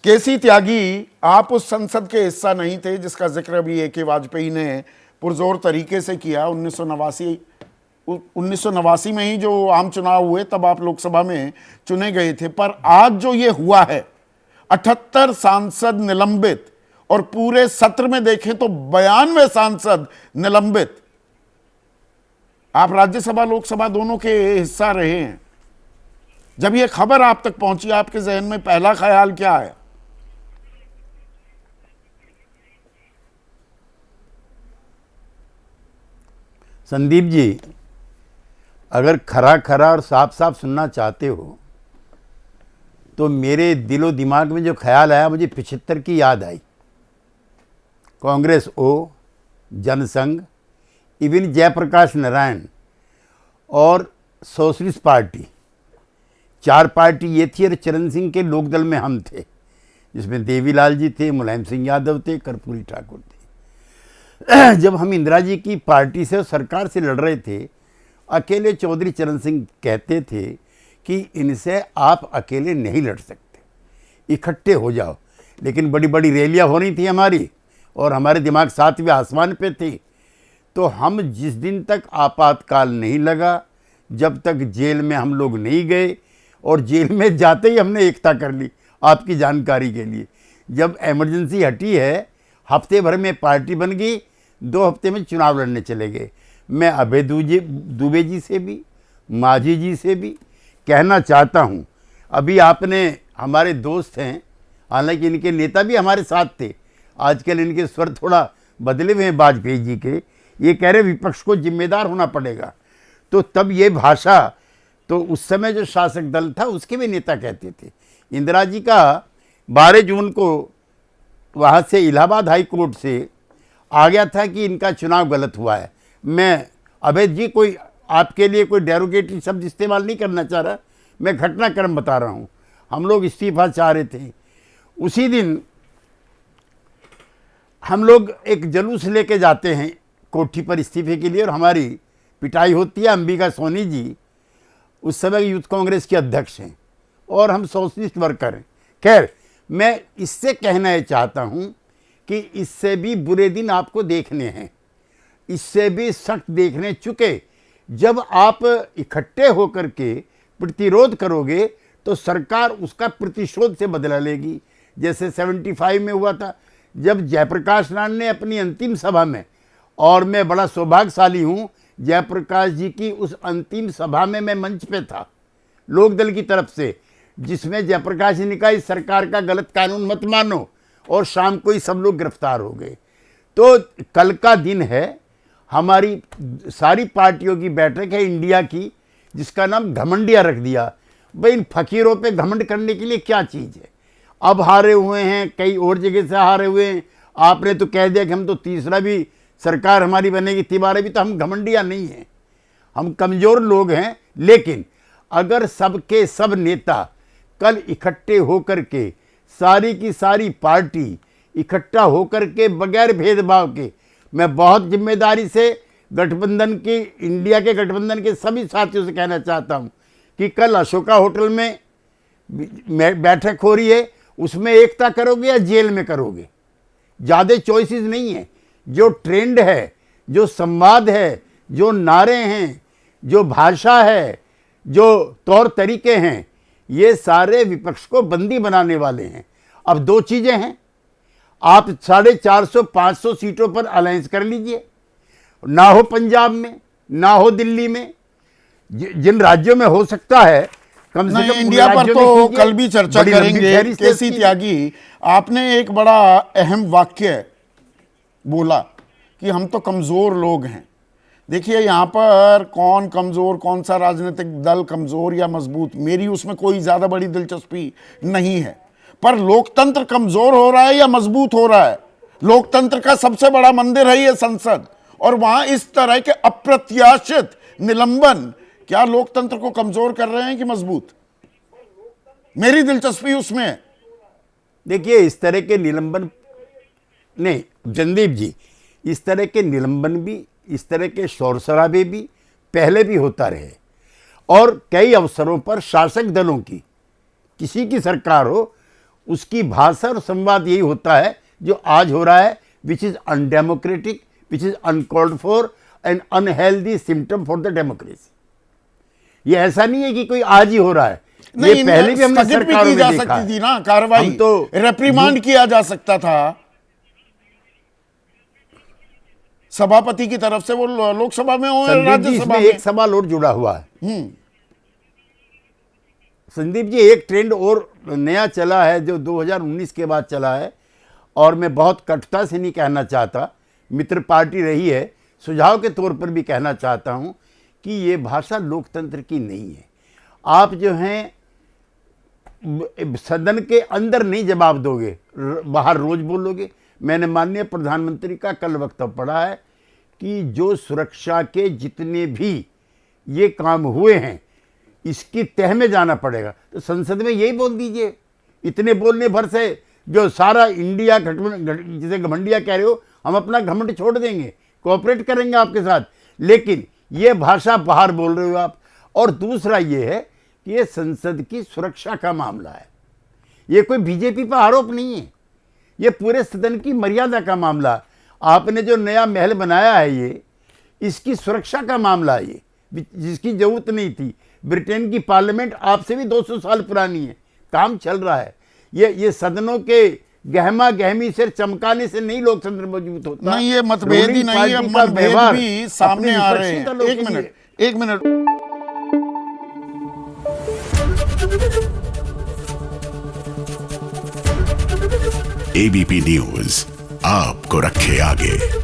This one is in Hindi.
केसी त्यागी, आप उस संसद के हिस्सा नहीं थे जिसका जिक्र अभी ए.के. वाजपेयी ने पुरजोर तरीके से किया। 1989 में ही जो आम चुनाव हुए तब आप लोकसभा में चुने गए थे। पर आज जो ये हुआ है, 78 सांसद निलंबित और पूरे सत्र में देखें तो 92 सांसद निलंबित। आप राज्यसभा लोकसभा दोनों के हिस्सा रहे हैं। जब ये खबर आप तक पहुंची, आपके जहन में पहला ख्याल क्या आया? संदीप जी, अगर खरा खरा और साफ साफ सुनना चाहते हो तो मेरे दिलो दिमाग में जो ख्याल आया, मुझे 75 की याद आई। कांग्रेस ओ, जनसंघ, इवन जयप्रकाश नारायण और सोशलिस्ट पार्टी, 4 पार्टी ये थी। और चरण सिंह के लोकदल में हम थे, जिसमें देवीलाल जी थे, मुलायम सिंह यादव थे, कर्पूरी ठाकुर थे। जब हम इंदिरा जी की पार्टी से सरकार से लड़ रहे थे, अकेले चौधरी चरण सिंह कहते थे कि इनसे आप अकेले नहीं लड़ सकते, इकट्ठे हो जाओ। लेकिन बड़ी बड़ी रैलियां हो रही थी हमारी और हमारे दिमाग 7वें आसमान पे थे। तो हम जिस दिन तक आपातकाल नहीं लगा, जब तक जेल में हम लोग नहीं गए, और जेल में जाते ही हमने एकता कर ली। आपकी जानकारी के लिए, जब इमरजेंसी हटी है, हफ्ते भर में पार्टी बन गई, 2 हफ्ते में चुनाव लड़ने चले गए। मैं अभय दुबे जी से भी, माझी जी से भी कहना चाहता हूँ, अभी आपने, हमारे दोस्त हैं, हालांकि इनके नेता भी हमारे साथ थे, आजकल इनके स्वर थोड़ा बदले हुए हैं वाजपेयी जी के, ये कह रहे विपक्ष को जिम्मेदार होना पड़ेगा। तो तब ये भाषा, तो उस समय जो शासक दल था उसके भी नेता कहते थे। इंदिरा जी का 12 जून को वहाँ से इलाहाबाद हाई कोर्ट से आ गया था कि इनका चुनाव गलत हुआ है। मैं अभय जी कोई आपके लिए कोई डेरोगेटरी शब्द इस्तेमाल नहीं करना चाह रहा, मैं घटनाक्रम बता रहा हूँ। हम लोग इस्तीफा चाह रहे थे। उसी दिन हम लोग एक जुलूस लेके जाते हैं कोठी पर इस्तीफे के लिए, और हमारी पिटाई होती है। अंबिका सोनी जी उस समय यूथ कांग्रेस के अध्यक्ष हैं और हम सोशलिस्ट वर्कर हैं। खैर, मैं इससे कहना चाहता हूं कि इससे भी बुरे दिन आपको देखने हैं, इससे भी सख्त देखने चुके। जब आप इकट्ठे होकर के प्रतिरोध करोगे तो सरकार उसका प्रतिशोध से बदला लेगी। जैसे 75 में हुआ था, जब जयप्रकाश नारायण ने अपनी अंतिम सभा में, और मैं बड़ा सौभाग्यशाली हूं, जयप्रकाश जी की उस अंतिम सभा में मैं मंच पे था लोकदल की तरफ से, जिसमें जयप्रकाश जी ने कहा इस सरकार का गलत कानून मत मानो, और शाम को ही सब लोग गिरफ्तार हो गए। तो कल का दिन है, हमारी सारी पार्टियों की बैठक है इंडिया की, जिसका नाम घमंडिया रख दिया। भाई, इन फकीरों पे घमंड करने के लिए क्या चीज़ है? अब हारे हुए हैं, कई और जगह से हारे हुए हैं, आपने तो कह दिया कि हम तो तीसरा भी सरकार हमारी बनेगी, तिबारे भी, तो हम घमंडिया नहीं हैं, हम कमज़ोर लोग हैं। लेकिन अगर सबके सब नेता कल इकट्ठे होकर के, सारी की सारी पार्टी इकट्ठा होकर के, बगैर भेदभाव के, मैं बहुत जिम्मेदारी से गठबंधन के, इंडिया के गठबंधन के सभी साथियों से कहना चाहता हूं कि कल अशोका होटल में बैठक हो रही है, उसमें एकता करोगे या जेल में करोगे? ज़्यादा चॉइसेस नहीं है। जो ट्रेंड है, जो संवाद है, जो नारे हैं, जो भाषा है, जो तौर तरीके हैं, ये सारे विपक्ष को बंदी बनाने वाले हैं। अब 2 चीज़ें हैं, आप 450-500 सीटों पर अलायंस कर लीजिए, ना हो पंजाब में, ना हो दिल्ली में, जिन राज्यों में हो सकता है कम से कम इंडिया पर तो कल भी चर्चा करेंगे। केसी त्यागी, आपने एक बड़ा अहम वाक्य बोला कि हम तो कमज़ोर लोग हैं। देखिए, यहाँ पर कौन कमज़ोर, कौन सा राजनीतिक दल कमज़ोर या मजबूत, मेरी उसमें कोई ज़्यादा बड़ी दिलचस्पी नहीं है। पर लोकतंत्र कमज़ोर हो रहा है या मजबूत हो रहा है? लोकतंत्र का सबसे बड़ा मंदिर है ये संसद, और वहाँ इस तरह के अप्रत्याशित निलंबन क्या लोकतंत्र को कमज़ोर कर रहे हैं कि मजबूत? मेरी दिलचस्पी उसमें है। देखिए, इस तरह के निलंबन नहीं, जनदीप जी, इस तरह के निलंबन भी, इस तरह के शोर शराबे भी पहले भी होता रहे, और कई अवसरों पर शासक दलों की, किसी की सरकार हो, उसकी भाषा और संवाद यही होता है जो आज हो रहा है, which is undemocratic, which is uncalled for and unhealthy symptom for the democracy. ये ऐसा नहीं है कि कोई आज ही हो रहा है, ये पहले भी हमने सरकारों में जा देखा सकती है। थी ना कार्रवाई, हम तो रेप्रिमांड किया जा सकता था सभापति की तरफ से, वो लोकसभा में हो संदीप जी, राज्यसभा इसमें में। एक सवाल और जुड़ा हुआ है संदीप जी, एक ट्रेंड और नया चला है जो 2019 के बाद चला है, और मैं बहुत कटुता से नहीं कहना चाहता, मित्र पार्टी रही है, सुझाव के तौर पर भी कहना चाहता हूं कि ये भाषा लोकतंत्र की नहीं है। आप जो हैं सदन के अंदर नहीं जवाब दोगे, बाहर रोज बोलोगे। मैंने माननीय प्रधानमंत्री का कल वक्तव्य पढ़ा है कि जो सुरक्षा के जितने भी ये काम हुए हैं इसकी तह में जाना पड़ेगा, तो संसद में यही बोल दीजिए। इतने बोलने भर से जो सारा इंडिया जिसे घमंडिया कह रहे हो, हम अपना घमंड छोड़ देंगे, कोऑपरेट करेंगे आपके साथ, लेकिन ये भाषा बाहर बोल रहे हो आप। और दूसरा ये है कि ये संसद की सुरक्षा का मामला है, ये कोई बीजेपी पर आरोप नहीं है, ये पूरे सदन की मर्यादा का मामला। आपने जो नया महल बनाया है ये इसकी सुरक्षा का मामला है, ये जिसकी जरूरत नहीं थी। ब्रिटेन की पार्लियामेंट आपसे भी 200 साल पुरानी है, काम चल रहा है। ये सदनों के गहमा गहमी से चमकाने से नहीं लोकतंत्र मजबूत होता। नहीं, ये मतभेद ही नहीं है, मतभेद भी सामने आ रहे हैं। एक मिनट एबीपी न्यूज आपको रखे आगे।